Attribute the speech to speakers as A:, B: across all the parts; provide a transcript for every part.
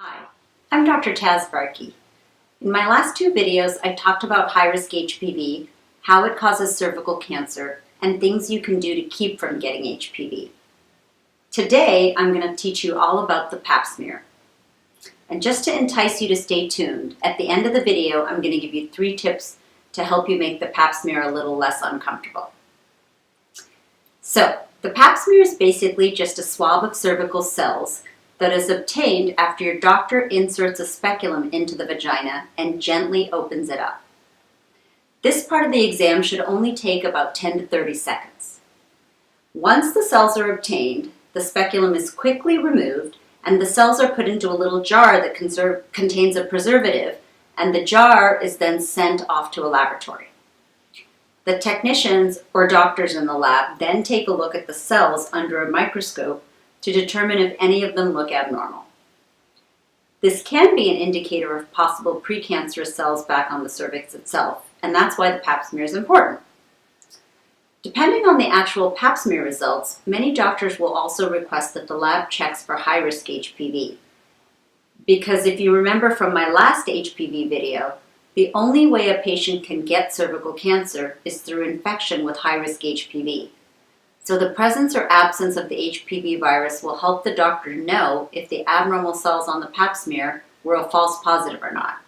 A: Hi, I'm Dr. Taz Varkey. In my last two videos, I talked about high-risk HPV, how it causes cervical cancer, and things you can do to keep from getting HPV. Today, I'm going to teach you all about the Pap smear. And just to entice you to stay tuned, at the end of the video, I'm going to give you 3 tips to help you make the Pap smear a little less uncomfortable. So, the Pap smear is basically just a swab of cervical cells that is obtained after your doctor inserts a speculum into the vagina and gently opens it up. This part of the exam should only take about 10 to 30 seconds. Once the cells are obtained, the speculum is quickly removed and the cells are put into a little jar that contains a preservative, and the jar is then sent off to a laboratory. The technicians or doctors in the lab then take a look at the cells under a microscope to determine if any of them look abnormal. This can be an indicator of possible precancerous cells back on the cervix itself, and that's why the Pap smear is important. Depending on the actual Pap smear results, many doctors will also request that the lab checks for high-risk HPV. Because if you remember from my last HPV video, the only way a patient can get cervical cancer is through infection with high-risk HPV. So the presence or absence of the HPV virus will help the doctor know if the abnormal cells on the Pap smear were a false positive or not.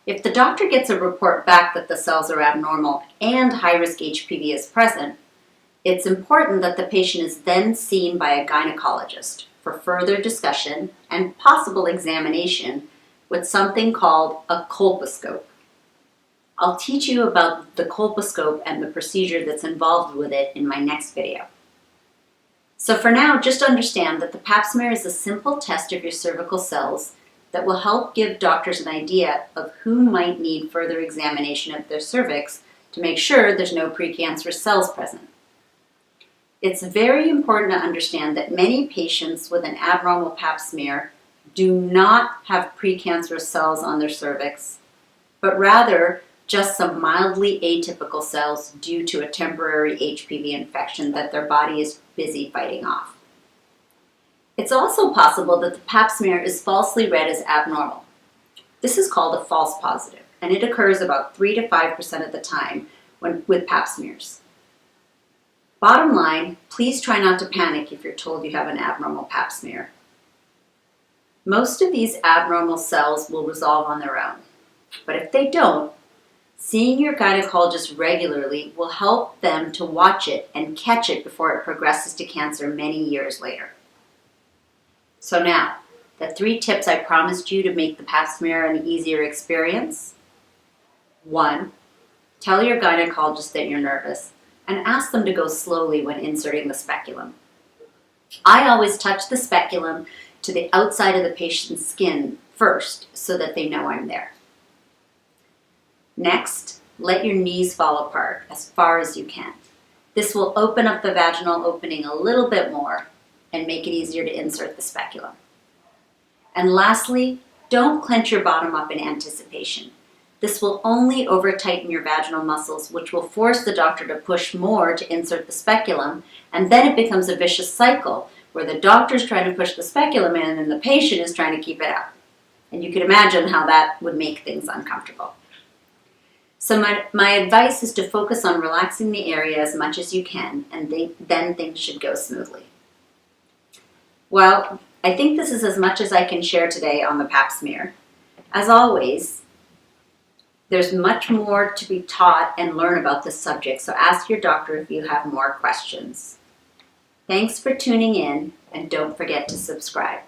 A: If the doctor gets a report back that the cells are abnormal and high-risk HPV is present, it's important that the patient is then seen by a gynecologist for further discussion and possible examination with something called a colposcope. I'll teach you about the colposcope and the procedure that's involved with it in my next video. So for now, just understand that the Pap smear is a simple test of your cervical cells that will help give doctors an idea of who might need further examination of their cervix to make sure there's no precancerous cells present. It's very important to understand that many patients with an abnormal Pap smear do not have precancerous cells on their cervix, but rather just some mildly atypical cells due to a temporary HPV infection that their body is busy fighting off. It's also possible that the Pap smear is falsely read as abnormal. This is called a false positive, and it occurs about 3 to 5% of the time with Pap smears. Bottom line, please try not to panic if you're told you have an abnormal Pap smear. Most of these abnormal cells will resolve on their own, but if they don't, seeing your gynecologist regularly will help them to watch it and catch it before it progresses to cancer many years later. So now, the 3 tips I promised you to make the Pap smear an easier experience. 1. Tell your gynecologist that you're nervous and ask them to go slowly when inserting the speculum. I always touch the speculum to the outside of the patient's skin first so that they know I'm there. Next, let your knees fall apart as far as you can. This will open up the vaginal opening a little bit more and make it easier to insert the speculum. And lastly, don't clench your bottom up in anticipation. This will only over-tighten your vaginal muscles, which will force the doctor to push more to insert the speculum, and then it becomes a vicious cycle where the doctor's trying to push the speculum in and the patient is trying to keep it out. And you can imagine how that would make things uncomfortable. So my advice is to focus on relaxing the area as much as you can, and then things should go smoothly. Well, I think this is as much as I can share today on the Pap smear. As always, there's much more to be taught and learn about this subject, so ask your doctor if you have more questions. Thanks for tuning in, and don't forget to subscribe.